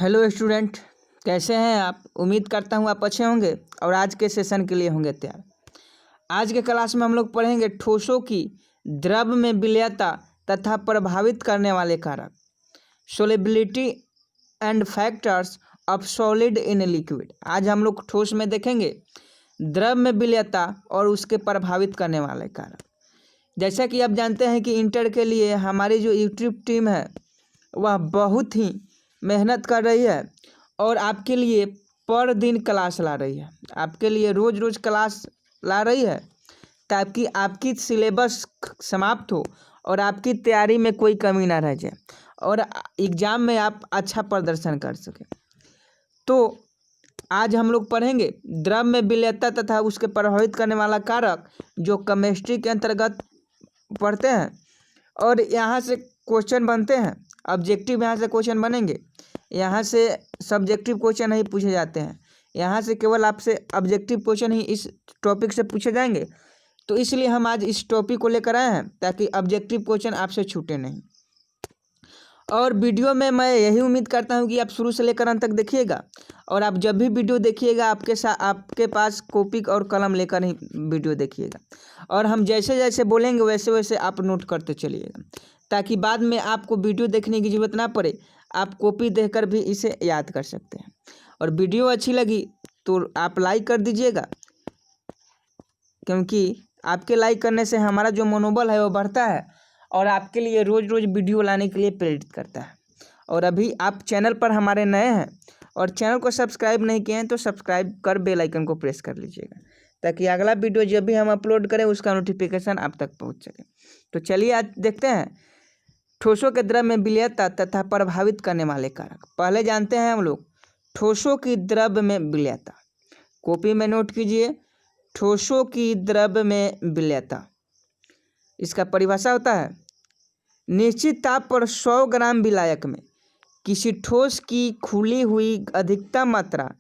Hello student, कैसे हैं आप। उम्मीद करता हूं आप अच्छे होंगे और आज के सेशन के लिए होंगे तैयार। आज के क्लास में हम लोग पढ़ेंगे ठोसों की द्रव में विलयता तथा प्रभावित करने वाले कारक, solubility and factors of solid in liquid. आज हम लोग ठोस में देखेंगे द्रव में विलयता और उसके प्रभावित करने वाले कारक। जैसा कि आप जानते हैं कि इंटर के लिए हमारी जो यूट्यूब टीम है वह बहुत ही मेहनत कर रही है और आपके लिए पर दिन क्लास ला रही है, आपके लिए रोज़ रोज़ क्लास ला रही है ताकि आपकी सिलेबस समाप्त हो और आपकी तैयारी में कोई कमी ना रह जाए और एग्ज़ाम में आप अच्छा प्रदर्शन कर सकें। तो आज हम लोग पढ़ेंगे द्रव में विलयता तथा उसके प्रभावित करने वाला कारक, जो केमिस्ट्री के अंतर्गत पढ़ते हैं और यहाँ से क्वेश्चन बनते हैं। ऑब्जेक्टिव यहाँ से क्वेश्चन बनेंगे, यहाँ से सब्जेक्टिव क्वेश्चन नहीं पूछे जाते हैं, यहाँ से केवल आपसे ऑब्जेक्टिव क्वेश्चन ही इस टॉपिक से पूछे जाएंगे। तो इसलिए हम आज इस टॉपिक को लेकर आए हैं ताकि ऑब्जेक्टिव क्वेश्चन आपसे छूटे नहीं। और वीडियो में मैं यही उम्मीद करता हूं कि आप शुरू से लेकर अंत तक देखिएगा और आप जब भी वीडियो देखिएगा आपके पास कॉपी और कलम लेकर ही वीडियो देखिएगा और हम जैसे जैसे बोलेंगे वैसे वैसे आप नोट करते चलिएगा ताकि बाद में आपको वीडियो देखने की ज़रूरत ना पड़े, आप कॉपी देखकर भी इसे याद कर सकते हैं। और वीडियो अच्छी लगी तो आप लाइक कर दीजिएगा, क्योंकि आपके लाइक करने से हमारा जो मनोबल है वो बढ़ता है और आपके लिए रोज़ रोज़ वीडियो लाने के लिए प्रेरित करता है। और अभी आप चैनल पर हमारे नए हैं और चैनल को सब्सक्राइब नहीं किए हैं तो सब्सक्राइब कर बेल आइकन को प्रेस कर लीजिएगा ताकि अगला वीडियो जब भी हम अपलोड करें उसका नोटिफिकेशन आप तक पहुंच सके। तो चलिए आज देखते हैं ठोसों के द्रव में विलयता तथा प्रभावित करने वाले कारक। पहले जानते हैं हम लोग ठोसों की द्रव में विलयता। कॉपी में नोट कीजिए, ठोसों की द्रव में विलयता। इसका परिभाषा होता है निश्चित ताप पर 100 ग्राम विलायक में किसी ठोस की खुली हुई अधिकतम मात्रा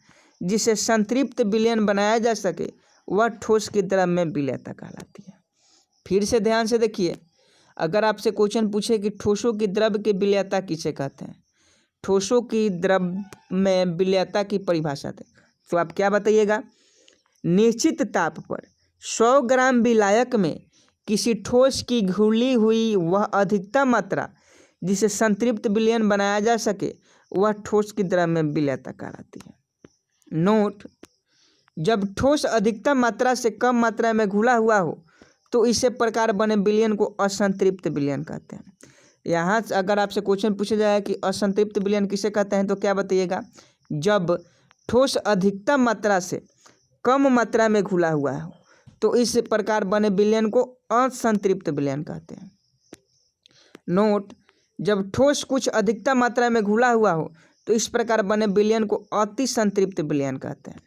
जिसे संतृप्त विलयन बनाया जा सके वह ठोस की द्रव में विलयता कहलाती है। फिर से ध्यान से देखिए, अगर आपसे क्वेश्चन पूछे कि ठोसों की द्रव की विलयता किसे कहते हैं, ठोसों की द्रव में विलयता की परिभाषा दें तो आप क्या बताइएगा। निश्चित ताप पर 100 ग्राम विलायक में किसी ठोस की घुली हुई वह अधिकतम मात्रा जिसे संतृप्त विलयन बनाया जा सके वह ठोस की द्रव में विलयता कहलाती है। नोट, जब ठोस अधिकतम मात्रा से कम मात्रा में घुला हुआ हो तो इसे प्रकार बने विलयन को असंतृप्त विलयन कहते हैं। यहाँ अगर आपसे क्वेश्चन पूछा जाए कि असंतृप्त विलयन किसे कहते हैं तो क्या बताइएगा। जब ठोस अधिकतम मात्रा से कम मात्रा में घुला हुआ हो तो इस प्रकार बने विलयन को असंतृप्त विलयन कहते हैं। नोट, जब ठोस कुछ अधिकतम मात्रा में घुला हुआ हो तो इस प्रकार बने विलयन को अति संतृप्त विलयन कहते हैं।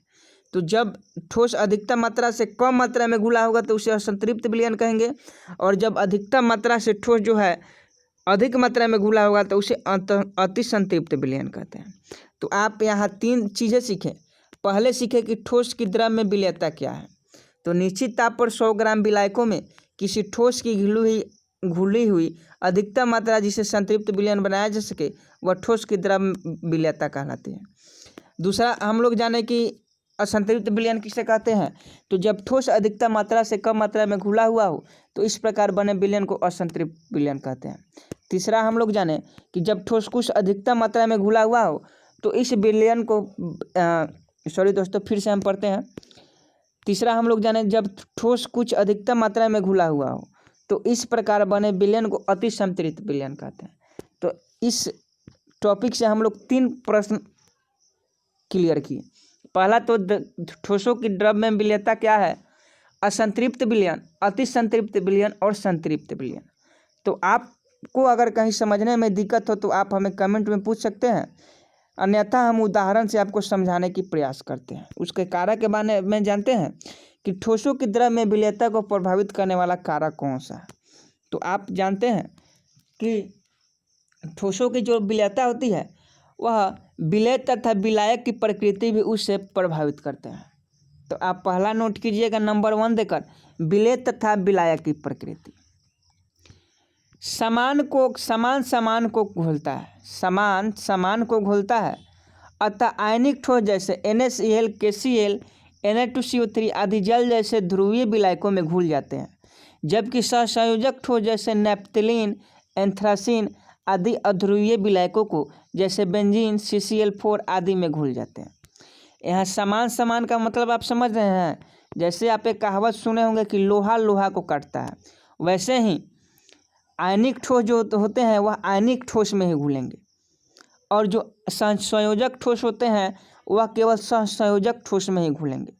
तो जब ठोस अधिकतम मात्रा से कम मात्रा में घुला होगा तो उसे असंतृप्त विलयन कहेंगे और जब अधिकतम मात्रा से ठोस जो है अधिक मात्रा में घुला होगा तो उसे अति संतृप्त विलयन कहते हैं। तो आप यहाँ 3 चीज़ें सीखें। पहले सीखें कि ठोस की द्रव में विलयता क्या है। तो निश्चित ताप पर 100 ग्राम विलायकों में किसी ठोस की घुली हुई अधिकतम मात्रा जिसे संतृप्त विलयन बनाया जा सके वह ठोस की द्रव विलयता कहलाती है। दूसरा हम लोग जाने कि असंतृप्त विलयन किसे कहते हैं। तो जब ठोस अधिकतम मात्रा से कम मात्रा में घुला हुआ हो तो इस प्रकार बने विलयन को असंतृप्त विलयन कहते हैं। तीसरा हम लोग जाने कि जब ठोस कुछ अधिकतम मात्रा में घुला हुआ हो तो इस विलयन को फिर से हम पढ़ते हैं। तीसरा हम लोग जाने जब ठोस कुछ अधिकतम मात्रा में घुला हुआ हो तो इस प्रकार बने विलयन को अति संतृप्त विलयन कहते हैं। तो इस टॉपिक से हम लोग 3 प्रश्न क्लियर किए। पहला तो ठोसों की द्रव में विलयता क्या है, असंतृप्त विलयन, अति संतृप्त विलयन और संतृप्त विलयन। तो आपको अगर कहीं समझने में दिक्कत हो तो आप हमें कमेंट में पूछ सकते हैं, अन्यथा हम उदाहरण से आपको समझाने की प्रयास करते हैं। उसके कारक के बारे में जानते हैं कि ठोसों की द्रव में विलयता को प्रभावित करने वाला कारक कौन सा है। तो आप जानते हैं कि ठोसों की जो विलयता होती है वह विलय तथा विलायक की प्रकृति भी उससे प्रभावित करते हैं। तो आप पहला नोट कीजिएगा नंबर 1 देकर, विलय तथा विलायक की प्रकृति। समान को घोलता है, समान को घोलता है अतः आयनिक ठोस जैसे NaCl, KCl, Na2CO3 आदि जल जैसे ध्रुवीय विलायकों में घुल जाते हैं, जबकि सहसंयोजक ठोस जैसे नैप्थलीन, एंथ्रासीन आदि अध्रुवीय विलायकों को जैसे बेंजीन, CCl4 आदि में घुल जाते हैं। यहाँ समान समान का मतलब आप समझ रहे हैं। जैसे आप एक कहावत सुने होंगे कि लोहा लोहा को काटता है, वैसे ही आयनिक ठोस जो होते हैं वह आयनिक ठोस में ही घुलेंगे, और जो संयोजक ठोस होते हैं वह केवल सहसंयोजक ठोस में ही घुलेंगे।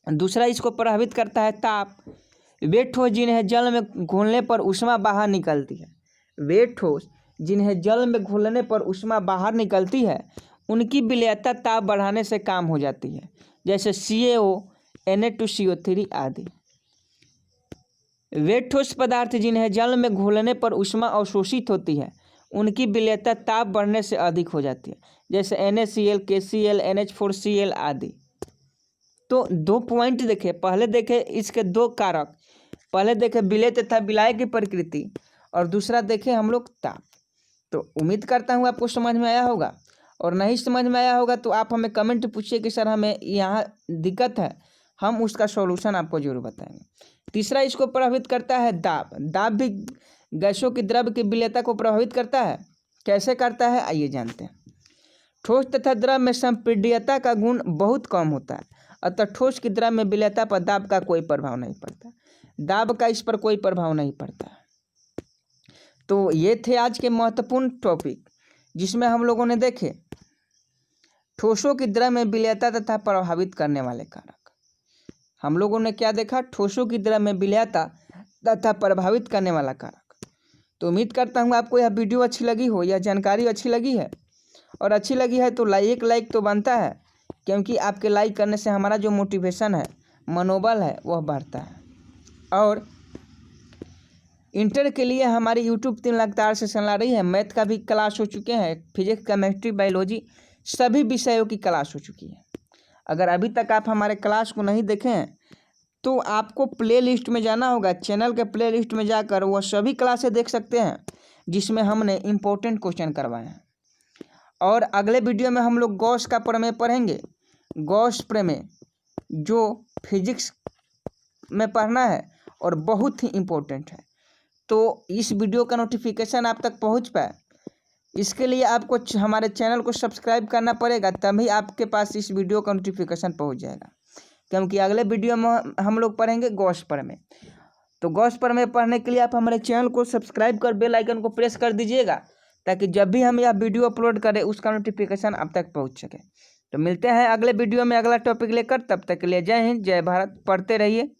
दूसरा इसको प्रभावित करता है ताप। वे ठोस जिन्हें जल में घुलने पर ऊष्मा बाहर निकलती है, वे ठोस जिन्हें जल में घुलने पर ऊष्मा बाहर निकलती है उनकी विलेयता ताप बढ़ाने से काम हो जाती है, जैसे CaO, Na2CO3 आदि। वे ठोस पदार्थ जिन्हें जल में घुलने पर ऊष्मा अवशोषित होती है उनकी विलेयता ताप बढ़ने से अधिक हो जाती है, जैसे NaCl, KCl, NH4Cl आदि। तो 2 पॉइंट देखे, पहले देखे इसके 2 कारक, पहले देखे विलेय तथा विलायक की प्रकृति, और दूसरा देखे हम लोग ताप। तो उम्मीद करता हूँ आपको समझ में आया होगा, और नहीं समझ में आया होगा तो आप हमें कमेंट पूछिए कि सर हमें यहाँ दिक्कत है, हम उसका सॉल्यूशन आपको जरूर बताएंगे। तीसरा इसको प्रभावित करता है दाब। दाब भी गैसों की द्रव की विलेयता को प्रभावित करता है। कैसे करता है आइए जानते हैं। ठोस तथा द्रव में संपीड्यता का गुण बहुत कम होता है, अतः ठोस की द्रव में विलेयता पर दाब का कोई प्रभाव नहीं पड़ता, दाब का इस पर कोई प्रभाव नहीं पड़ता। तो ये थे आज के महत्वपूर्ण टॉपिक, जिसमें हम लोगों ने देखे ठोसों की द्रव में विलेयता तथा प्रभावित करने वाले कारक। हम लोगों ने क्या देखा? ठोसों की द्रव में विलेयता तथा प्रभावित करने वाला कारक। तो उम्मीद करता हूँ आपको यह वीडियो अच्छी लगी हो, यह जानकारी अच्छी लगी है, और अच्छी लगी है तो लाइक तो बनता है, क्योंकि आपके लाइक करने से हमारा जो मोटिवेशन है, मनोबल है, वह बढ़ता है। और इंटर के लिए हमारी YouTube 3 लगातार से चला रही है। मैथ का भी क्लास हो चुके हैं, फिजिक्स, केमिस्ट्री, बायोलॉजी सभी विषयों की क्लास हो चुकी है। अगर अभी तक आप हमारे क्लास को नहीं देखे हैं तो आपको प्लेलिस्ट में जाना होगा, चैनल के प्लेलिस्ट में जाकर वह सभी क्लासें देख सकते हैं जिसमें हमने इम्पोर्टेंट क्वेश्चन करवाए हैं। और अगले वीडियो में हम लोग गॉस का प्रमेय पढ़ेंगे। गॉस प्रमेय जो फिजिक्स में पढ़ना है और बहुत ही इम्पोर्टेंट है। तो इस वीडियो का नोटिफिकेशन आप तक पहुंच पाए, इसके लिए आपको हमारे चैनल को सब्सक्राइब करना पड़ेगा, तभी आपके पास इस वीडियो का नोटिफिकेशन पहुंच जाएगा। क्योंकि अगले वीडियो में हम लोग पढ़ेंगे गॉस प्रमेय। तो गॉस प्रमेय पढ़ने के लिए आप हमारे चैनल को सब्सक्राइब कर बेल आइकन को प्रेस कर दीजिएगा, ताकि जब भी हम यह वीडियो अपलोड करें उसका नोटिफिकेशन आप तक पहुँच सके। तो मिलते हैं अगले वीडियो में अगला टॉपिक लेकर, तब तक के लिए जय हिंद, जय भारत। पढ़ते रहिए।